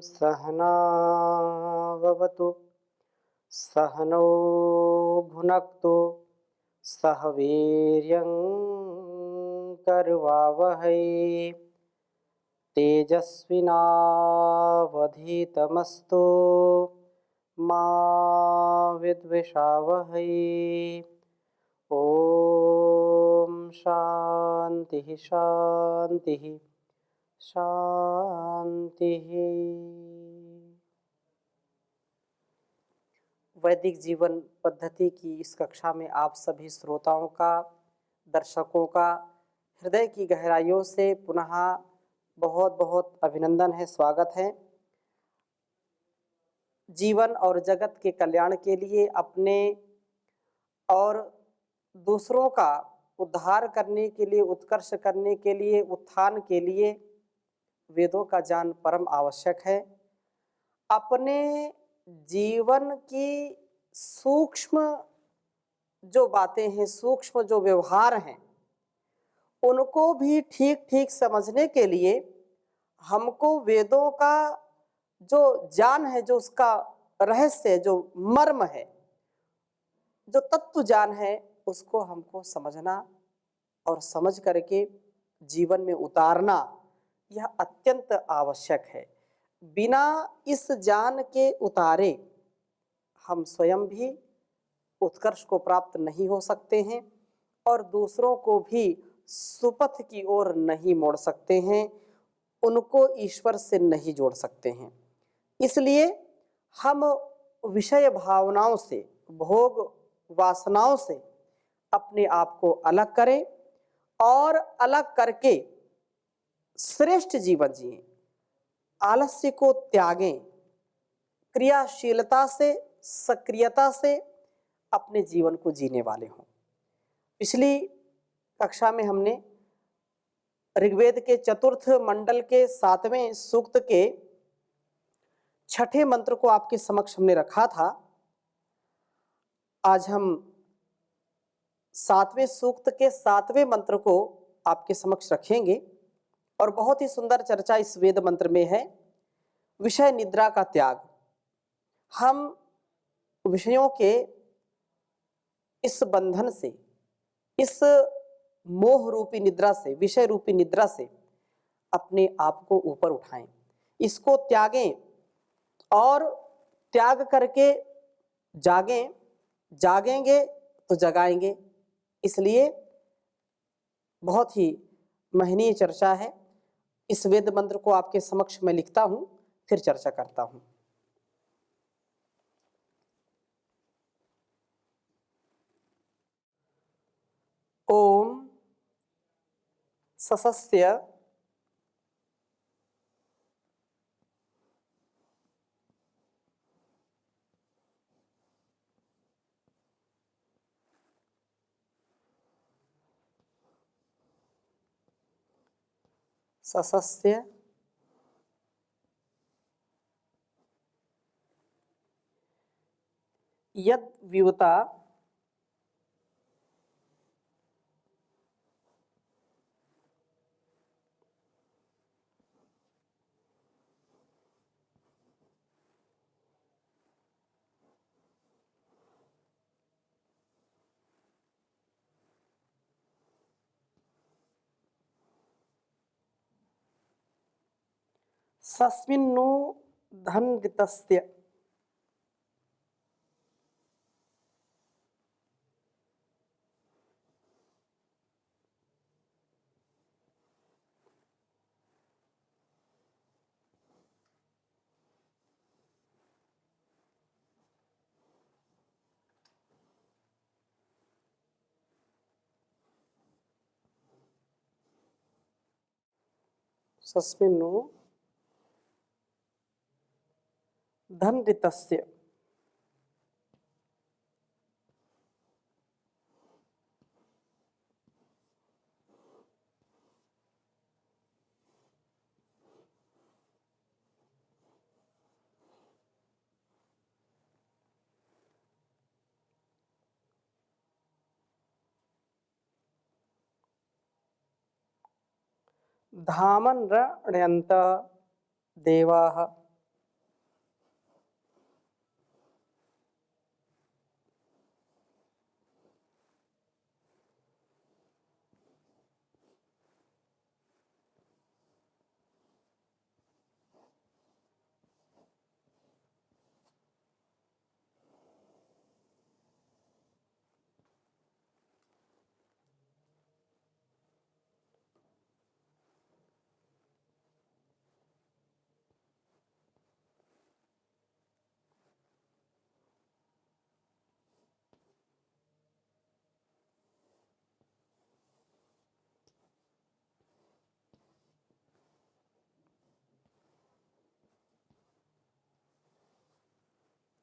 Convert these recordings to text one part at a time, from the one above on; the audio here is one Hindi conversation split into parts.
सहनाववतु सहनौ भुनक्तु सह वीर्यं करवावहै तेजस्विनावधीतमस्तु मा विद्विषावहै। ओम शांति शांति शांति। वैदिक जीवन पद्धति की इस कक्षा में आप सभी श्रोताओं का, दर्शकों का हृदय की गहराइयों से पुनः बहुत बहुत अभिनंदन है, स्वागत है। जीवन और जगत के कल्याण के लिए, अपने और दूसरों का उद्धार करने के लिए, उत्कर्ष करने के लिए, उत्थान के लिए वेदों का ज्ञान परम आवश्यक है। अपने जीवन की सूक्ष्म जो बातें हैं, सूक्ष्म जो व्यवहार हैं, उनको भी ठीक ठीक समझने के लिए हमको वेदों का जो ज्ञान है, जो उसका रहस्य, जो मर्म है, जो तत्व ज्ञान है, उसको हमको समझना और समझ करके जीवन में उतारना, यह अत्यंत आवश्यक है। बिना इस ज्ञान के उतारे हम स्वयं भी उत्कर्ष को प्राप्त नहीं हो सकते हैं और दूसरों को भी सुपथ की ओर नहीं मोड़ सकते हैं, उनको ईश्वर से नहीं जोड़ सकते हैं। इसलिए हम विषय भावनाओं से, भोग वासनाओं से अपने आप को अलग करें और अलग करके श्रेष्ठ जीवन जिएं। आलस्य को त्यागें, क्रियाशीलता से, सक्रियता से अपने जीवन को जीने वाले हों। पिछली कक्षा में हमने ऋग्वेद के चतुर्थ मंडल के 7वें सूक्त के 6ठे मंत्र को आपके समक्ष हमने रखा था। आज हम 7वें सूक्त के 7वें मंत्र को आपके समक्ष रखेंगे और बहुत ही सुंदर चर्चा इस वेद मंत्र में है। विषय निद्रा का त्याग। हम विषयों के इस बंधन से, इस मोह रूपी निद्रा से, विषय रूपी निद्रा से अपने आप को ऊपर उठाएं, इसको त्यागें और त्याग करके जागें। जागेंगे तो जगाएंगे। इसलिए बहुत ही महनीय चर्चा है। इस वेद मंत्र को आपके समक्ष मैं लिखता हूं, फिर चर्चा करता हूं। ओम ससस्य ससस्य यद व्युता सस्मिन्नु धनृतस्य सस्मिन्नु धनृतस्य धामन रणयन्त देवाः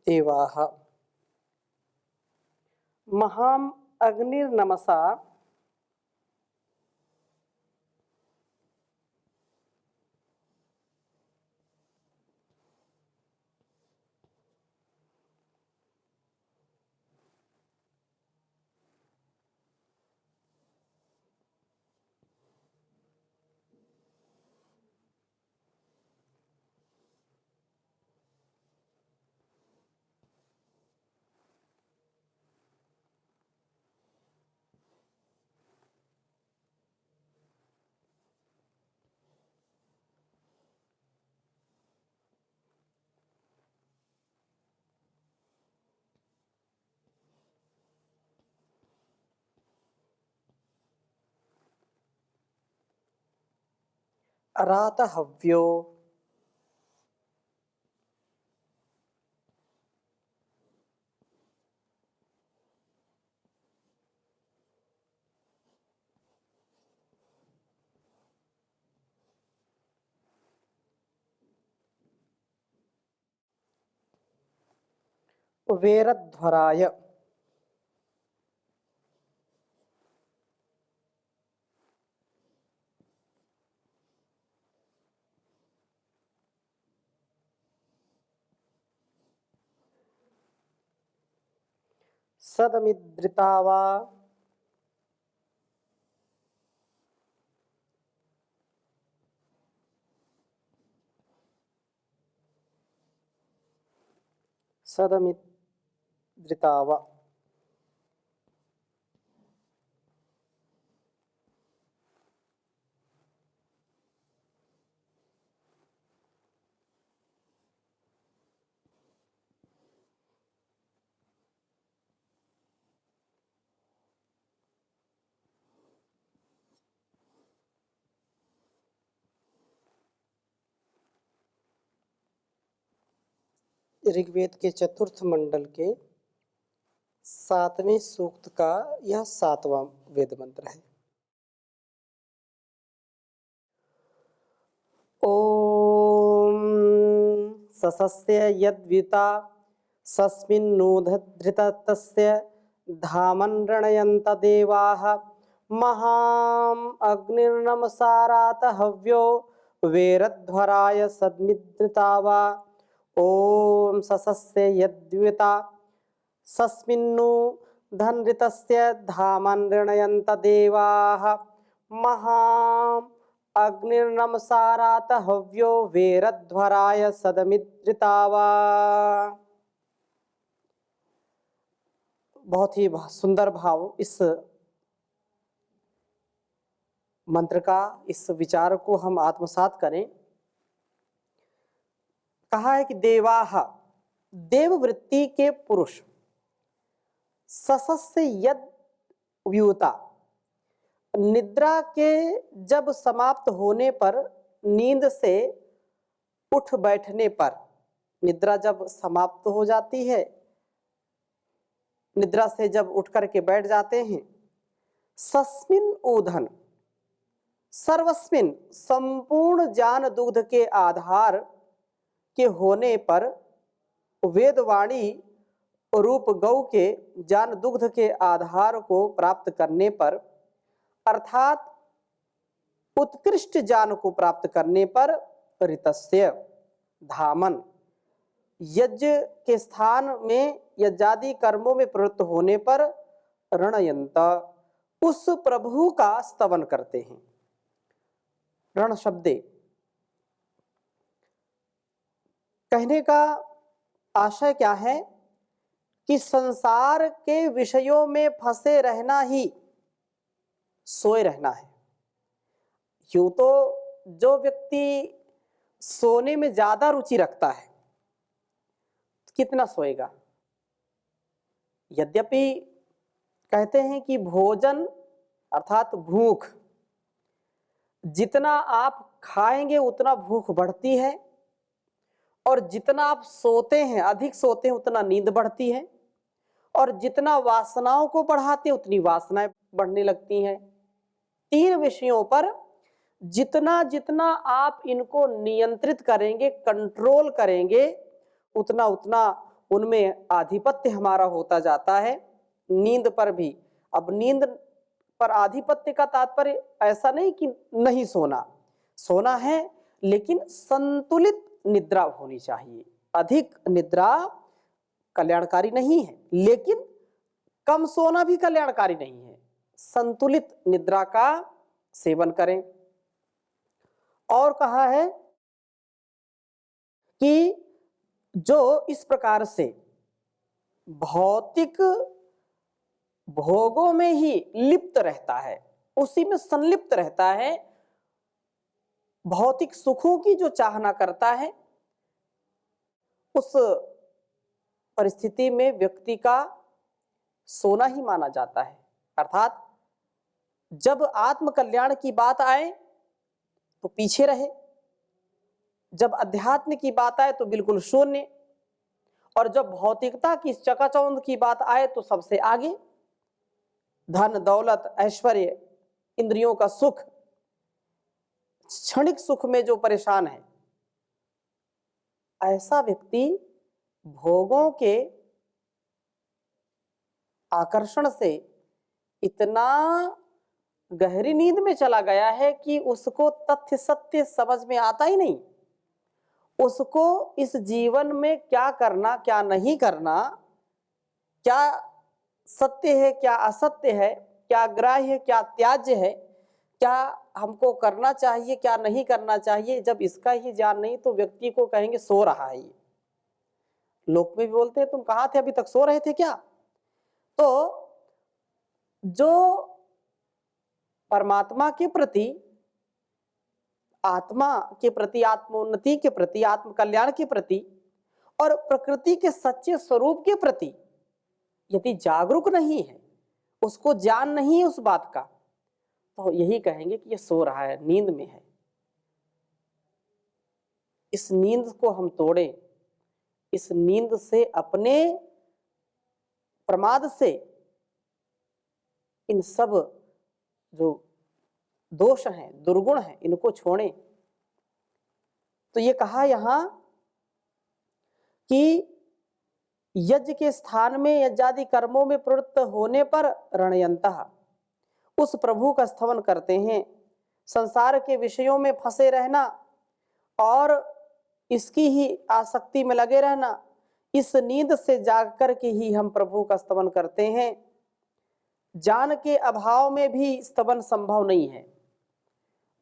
देवाः महाम अग्निर्नमसा अरातहव्यो वेरध्वराय सदमिद्रितावा सदमिद्रितावा ऋग्वेद के चतुर्थ मंडल के 7वें सूक्त का यह 7वां वेद मंत्र है। ओम ससस्य यद्विता सस्मिन्नूधृतस्य धामन् रणयन्त देवाः महाम अग्निर्नमसारात हव्यो वेरध्वराय सद्मिद्रितावा ओम ससस्य यद्विता सस्मिन्नु धनृतस्य धामन् ऋणयन्त देवाः महाम अग्निर्नमसारात हव्यो वेरध्वराय सदमिद्रितावा। बहुत ही सुंदर भाव इस मंत्र का, इस विचार को हम आत्मसात करें। कहा है कि देवाः देव वृत्ति के पुरुष ससस्य यद व्यूता निद्रा के जब समाप्त होने पर, नींद से उठ बैठने पर, निद्रा जब समाप्त हो जाती है, निद्रा से जब उठ करके बैठ जाते हैं, सस्मिन ऊधन सर्वस्मिन संपूर्ण ज्ञान दुग्ध के आधार के होने पर, वेदवाणी रूप गौ के ज्ञान दुग्ध के आधार को प्राप्त करने पर, अर्थात उत्कृष्ट ज्ञान को प्राप्त करने पर, ऋतस्य धामन यज्ञ के स्थान में यज्ञादि कर्मों में प्रवृत्त होने पर, रणयंत उस प्रभु का स्तवन करते हैं। रण शब्दे कहने का आशय क्या है कि संसार के विषयों में फंसे रहना ही सोए रहना है। यूं तो जो व्यक्ति सोने में ज्यादा रुचि रखता है, कितना सोएगा। यद्यपि कहते हैं कि भोजन अर्थात भूख, जितना आप खाएंगे उतना भूख बढ़ती है, और जितना आप सोते हैं, अधिक सोते हैं, उतना नींद बढ़ती है, और जितना वासनाओं को बढ़ाते हैं उतनी वासनाएं बढ़ने लगती हैं। तीन विषयों पर जितना जितना आप इनको नियंत्रित करेंगे, कंट्रोल करेंगे, उतना उतना उनमें आधिपत्य हमारा होता जाता है। नींद पर भी, अब नींद पर आधिपत्य का तात्पर्य ऐसा नहीं कि नहीं सोना, सोना है लेकिन संतुलित निद्रा होनी चाहिए। अधिक निद्रा कल्याणकारी नहीं है, लेकिन कम सोना भी कल्याणकारी नहीं है। संतुलित निद्रा का सेवन करें। और कहा है कि जो इस प्रकार से भौतिक भोगों में ही लिप्त रहता है, उसी में संलिप्त रहता है, भौतिक सुखों की जो चाहना करता है, उस परिस्थिति में व्यक्ति का सोना ही माना जाता है। अर्थात जब आत्म कल्याण की बात आए तो पीछे रहे, जब अध्यात्म की बात आए तो बिल्कुल शून्य, और जब भौतिकता की चकाचौंध की बात आए तो सबसे आगे। धन दौलत ऐश्वर्य इंद्रियों का सुख, क्षणिक सुख में जो परेशान है, ऐसा व्यक्ति भोगों के आकर्षण से इतना गहरी नींद में चला गया है कि उसको तथ्य सत्य समझ में आता ही नहीं। उसको इस जीवन में क्या करना क्या नहीं करना, क्या सत्य है क्या असत्य है, क्या ग्राह्य क्या त्याज्य है, क्या हमको करना चाहिए क्या नहीं करना चाहिए, जब इसका ही ज्ञान नहीं तो व्यक्ति को कहेंगे सो रहा है। ये लोक में भी बोलते हैं तुम कहाँ थे, अभी तक सो रहे थे क्या। तो जो परमात्मा के प्रति, आत्मा के प्रति, आत्मोन्नति के प्रति, आत्म कल्याण के प्रति और प्रकृति के सच्चे स्वरूप के प्रति यदि जागरूक नहीं है, उसको ज्ञान नहीं है उस बात का, तो यही कहेंगे कि ये सो रहा है, नींद में है। इस नींद को हम तोड़ें, इस नींद से, अपने प्रमाद से इन सब जो दोष हैं, दुर्गुण हैं, इनको छोड़ें। तो ये कहा यहां कि यज्ञ के स्थान में यज्ञादि कर्मों में प्रवृत्त होने पर रणयंतः उस प्रभु का स्तवन करते हैं। संसार के विषयों में फंसे रहना और इसकी ही आसक्ति में लगे रहना, इस नींद से जाग कर के ही हम प्रभु का स्तवन करते हैं। ज्ञान के अभाव में भी स्तवन संभव नहीं है।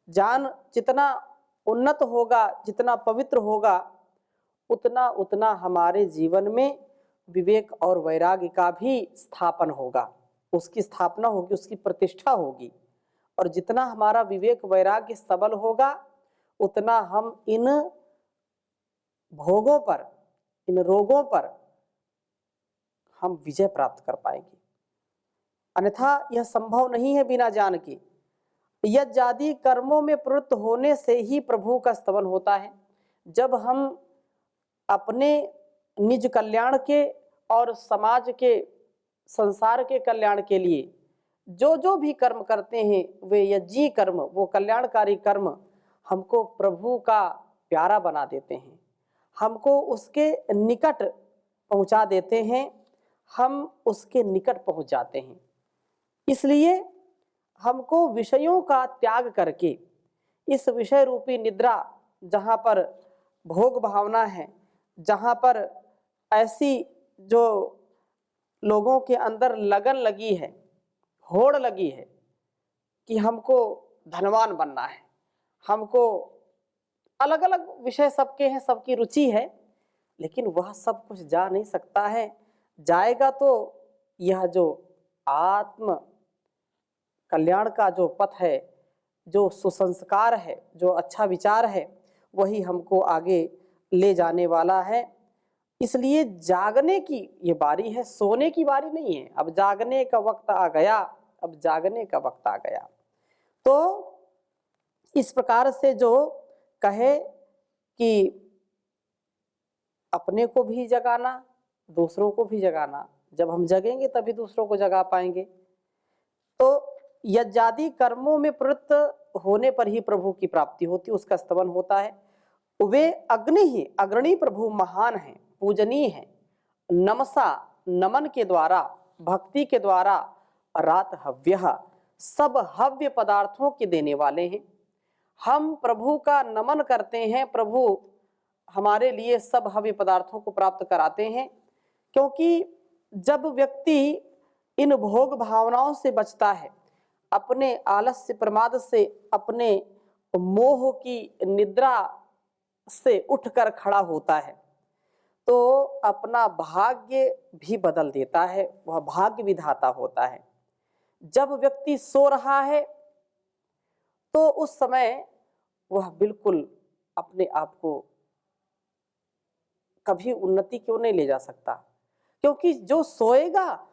ज्ञान जितना उन्नत होगा, जितना पवित्र होगा, उतना उतना हमारे जीवन में विवेक और वैराग्य का भी स्थापन होगा, उसकी स्थापना होगी, उसकी प्रतिष्ठा होगी। और जितना हमारा विवेक वैराग्य सबल होगा, उतना हम इन भोगों पर, इन रोगों पर हम विजय प्राप्त कर पाएंगे। अन्यथा यह संभव नहीं है बिना ज्ञान के। यज्ञादि कर्मों में प्रवृत्त होने से ही प्रभु का स्तवन होता है। जब हम अपने निज कल्याण के और समाज के, संसार के कल्याण के लिए जो जो भी कर्म करते हैं, वे यज्ञी कर्म, वो कल्याणकारी कर्म हमको प्रभु का प्यारा बना देते हैं, हमको उसके निकट पहुंचा देते हैं, हम उसके निकट पहुंच जाते हैं। इसलिए हमको विषयों का त्याग करके इस विषय रूपी निद्रा, जहाँ पर भोग भावना है, जहाँ पर ऐसी जो लोगों के अंदर लगन लगी है, होड़ लगी है कि हमको धनवान बनना है, हमको अलग अलग विषय सबके हैं, सबकी रुचि है, लेकिन वह सब कुछ जा नहीं सकता है। जाएगा तो यह जो आत्म कल्याण का जो पथ है, जो सुसंस्कार है, जो अच्छा विचार है, वही हमको आगे ले जाने वाला है। इसलिए जागने की ये बारी है, सोने की बारी नहीं है। अब जागने का वक्त आ गया, अब जागने का वक्त आ गया। तो इस प्रकार से जो कहे कि अपने को भी जगाना, दूसरों को भी जगाना, जब हम जगेंगे तभी दूसरों को जगा पाएंगे। तो यज्ञादि कर्मों में प्रवृत्त होने पर ही प्रभु की प्राप्ति होती, उसका स्तवन होता है। वे अग्नि ही, अग्रणी प्रभु महान हैं, पूजनीय हैं, नमसा नमन के द्वारा, भक्ति के द्वारा रात हव्यः, सब हव्य पदार्थों के देने वाले हैं। हम प्रभु का नमन करते हैं, प्रभु हमारे लिए सब हव्य पदार्थों को प्राप्त कराते हैं। क्योंकि जब व्यक्ति इन भोग भावनाओं से बचता है, अपने आलस्य प्रमाद से, अपने मोह की निद्रा से उठकर खड़ा होता है, तो अपना भाग्य भी बदल देता है, वह भाग्य विधाता होता है। जब व्यक्ति सो रहा है तो उस समय वह बिल्कुल अपने आप को कभी उन्नति क्यों नहीं ले जा सकता, क्योंकि जो सोएगा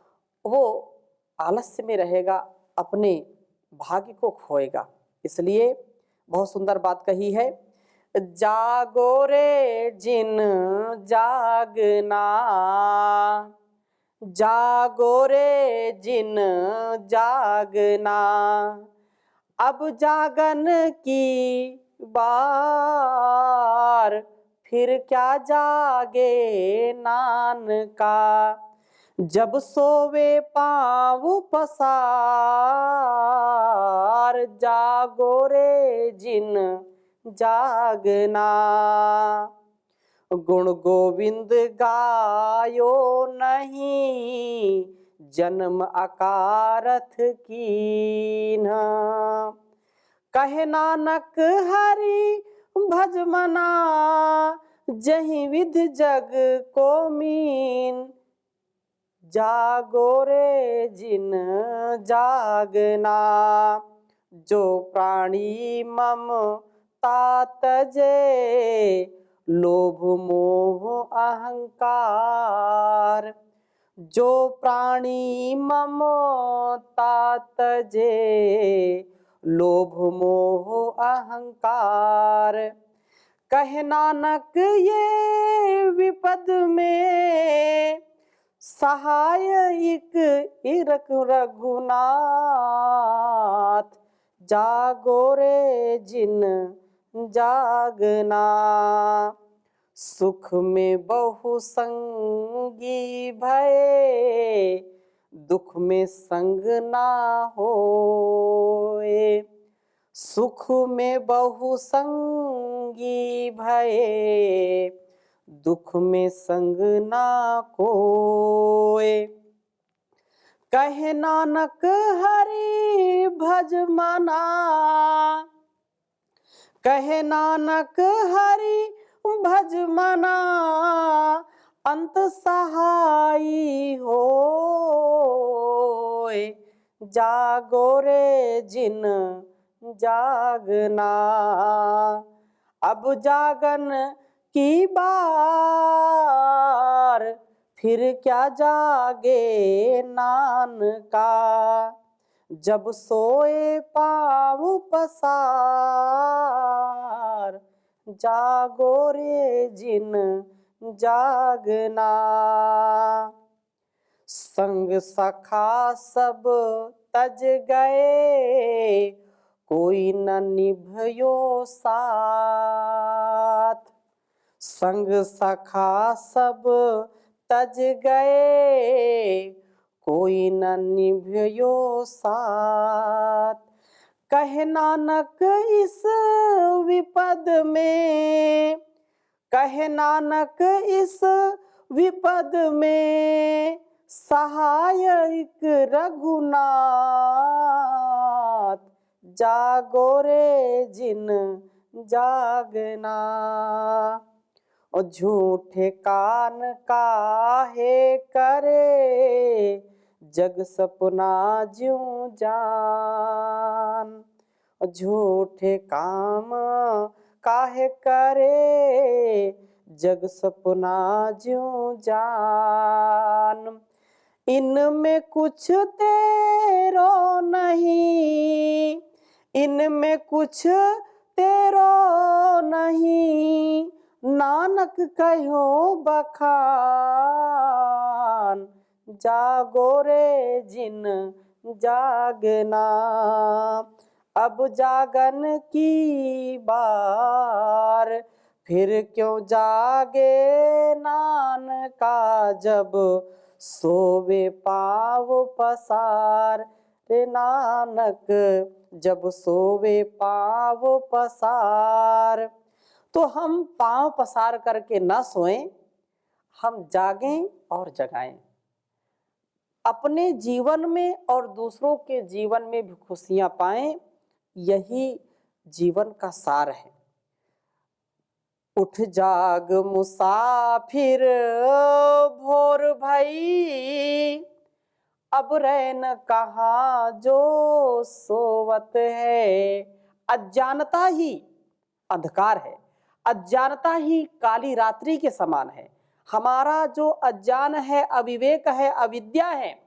वो आलस्य में रहेगा, अपने भाग्य को खोएगा। इसलिए बहुत सुंदर बात कही है, जागो रे जिन जागना, जागो रे जिन जागना, अब जागन की बार फिर क्या जागे नानका, जब सोवे पाँव पसार, जागो रे जिन जागना। गुण गोविंद गायो नहीं, जन्म अकारथ कीन्हा, कहे नानक हरि भज मना, जहि विधि जग को मीन, जागो रे जिन जागना, जो प्राणी ममता तजे, लोभ मोह अहंकार, जो प्राणी ममता तजे, लोभ मोह अहंकार, कहे नानक ये विपद में, सहाय इक इरक रघुनाथ, जागो रे जिन जागना, सुख में बहु संगी भये, दुख में संग ना होए, सुख में बहु संगी भये, दुख में संग ना कोय, कहे नानक हरि भज मना, कहे नानक हरि भज मना, अंत सहाई होय, जागो रे जिन जागना, अब जागन की बार फिर क्या जागे नानका, जब सोए पाँव पसार, जागो रे जिन जागना। संग सखा सब तज गए, कोई न निभयो साथ, संग सखा सब तज गए, कोई न निभयो साथ, कहे नानक इस विपद में, कहे नानक इस विपद में, सहाय इक रघुनाथ, जागो रे जिन जागना। और झूठे कान काहे करे, जग सपना ज्यों जान, और झूठे काम काहे करे, जग सपना ज्यों जान, इनमें कुछ तेरो नहीं, इनमें कुछ तेरो नहीं, नानक कहो बखान, जागो रे जिन जागना, अब जागन की बार फिर क्यों जागे नानका जब सोवे पाँव पसार। रे नानक जब सोवे पाँव पसार। तो हम पाँव पसार करके न सोएं, हम जागें और जगाएं। अपने जीवन में और दूसरों के जीवन में भी खुशियां पाएं, यही जीवन का सार है। उठ जाग मुसाफिर भोर भई, अब रैन कहाँ जो सोवत है। अज्ञानता ही अंधकार है, अज्ञानता ही काली रात्रि के समान है। हमारा जो अज्ञान है, अविवेक है, अविद्या है,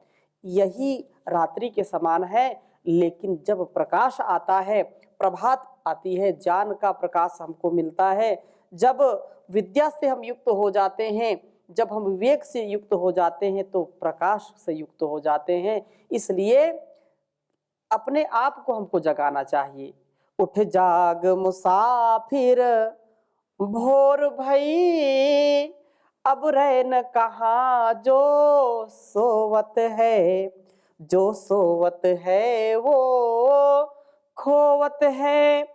यही रात्रि के समान है। लेकिन जब प्रकाश आता है, प्रभात आती है, ज्ञान का प्रकाश हमको मिलता है, जब विद्या से हम युक्त हो जाते हैं, जब हम विवेक से युक्त हो जाते हैं, तो प्रकाश से युक्त हो जाते हैं। इसलिए अपने आप को हमको जगाना चाहिए। उठ जाग मुसाफिर भोर भई, अब रैन कहाँ जो सोवत है। जो सोवत है वो खोवत है,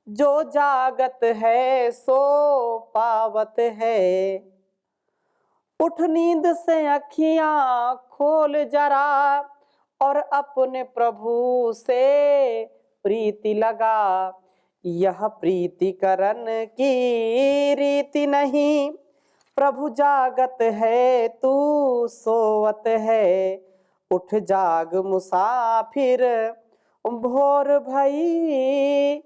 जो जागत है सो पावत है। उठ नींद से अखियां खोल जरा, और अपने प्रभु से प्रीति लगा। यह प्रीति करन की रीति नहीं, प्रभु जागत है तू सोवत है। उठ जाग मुसाफिर भोर भई,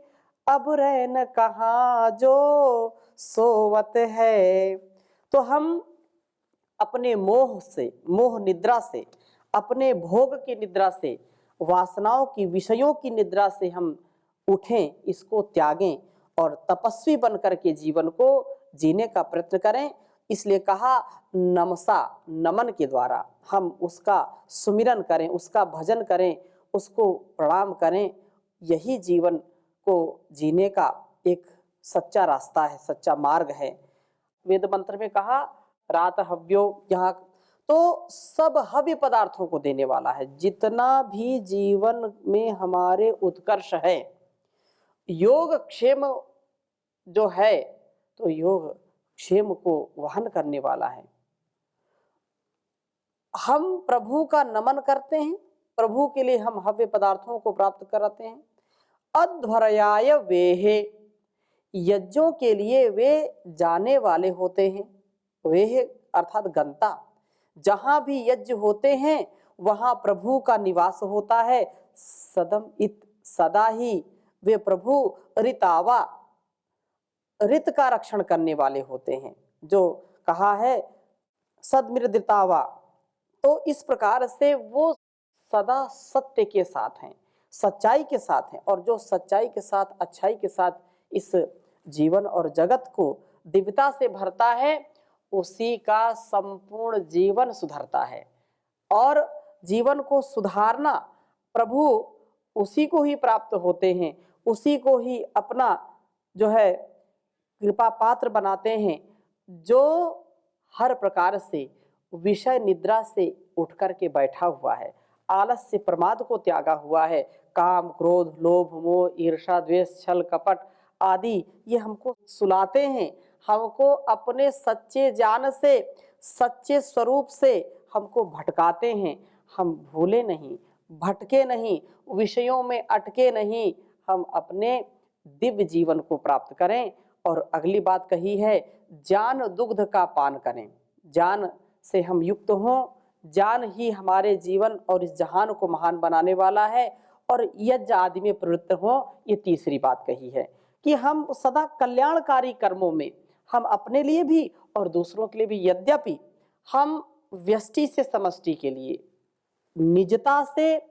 अब रैन कहाँ जो सोवत है। तो हम अपने मोह से, मोह निद्रा से, अपने भोग की निद्रा से, वासनाओं की, विषयों की निद्रा से हम उठें, इसको त्यागें और तपस्वी बनकर के जीवन को जीने का प्रयत्न करें। इसलिए कहा नमसा, नमन के द्वारा हम उसका सुमिरन करें, उसका भजन करें, उसको प्रणाम करें। यही जीवन को जीने का एक सच्चा रास्ता है, सच्चा मार्ग है। वेद मंत्र में कहा रात हव्यो, यहाँ तो सब हव्य पदार्थों को देने वाला है। जितना भी जीवन में हमारे उत्कर्ष है, योग क्षेम जो है, तो योग क्षेम को वहन करने वाला है। हम प्रभु का नमन करते हैं, प्रभु के लिए हम हव्य पदार्थों को प्राप्त कराते हैं। अध्वर्याय वेहे, यज्ञों के लिए वे जाने वाले होते हैं। वेह अर्थात गंता, जहां भी यज्ञ होते हैं वहां प्रभु का निवास होता है। सदम इत, सदा ही वे प्रभु ऋतावा, ऋत का रक्षण करने वाले होते हैं। जो कहा है सदमृदितावा, तो इस प्रकार से वो सदा सत्य के साथ हैं, सच्चाई के साथ हैं। और जो सच्चाई के साथ, अच्छाई के साथ इस जीवन और जगत को दिव्यता से भरता है, उसी का संपूर्ण जीवन सुधरता है। और जीवन को सुधारना प्रभु उसी को ही प्राप्त होते हैं, उसी को ही अपना जो है कृपा पात्र बनाते हैं, जो हर प्रकार से विषय निद्रा से उठ करके बैठा हुआ है, आलस्य प्रमाद को त्यागा हुआ है। काम, क्रोध, लोभ, मोह, ईर्ष्या, द्वेष, छल, कपट आदि ये हमको सुलाते हैं, हमको अपने सच्चे ज्ञान से, सच्चे स्वरूप से हमको भटकाते हैं। हम भूले नहीं, भटके नहीं, विषयों में अटके नहीं, हम अपने दिव्य जीवन को प्राप्त करें। और अगली बात कही है, ज्ञान दुग्ध का पान करें। ज्ञान से हम युक्त हों, ज्ञान ही हमारे जीवन और इस जहान को महान बनाने वाला है। और यज्ञ आदि में प्रवृत्त हों, ये तीसरी बात कही है कि हम सदा कल्याणकारी कर्मों में, हम अपने लिए भी और दूसरों के लिए भी, यद्यपि हम व्यष्टि से समष्टि के लिए, निजता से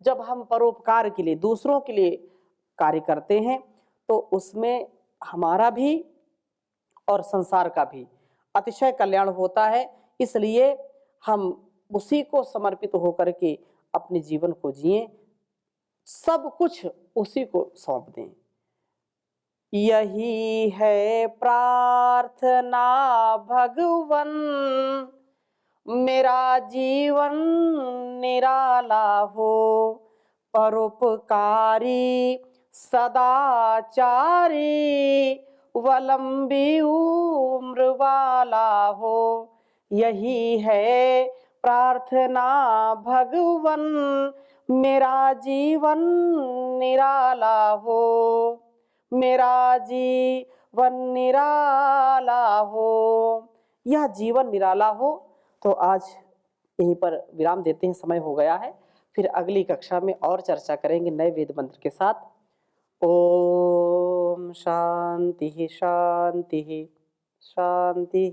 जब हम परोपकार के लिए, दूसरों के लिए कार्य करते हैं, तो उसमें हमारा भी और संसार का भी अतिशय कल्याण होता है। इसलिए हम उसी को समर्पित होकर के अपने जीवन को जिएं, सब कुछ उसी को सौंप दें। यही है प्रार्थना भगवन, मेरा जीवन निराला हो, परोपकारी सदाचारी, व लंबी उम्र वाला हो। यही है प्रार्थना भगवन, मेरा जीवन निराला हो, मेरा जीवन निराला हो, यह जीवन निराला हो। तो आज यहीं पर विराम देते हैं, समय हो गया है। फिर अगली कक्षा में और चर्चा करेंगे नए वेद मंत्र के साथ। ओम शांति शांति शांति।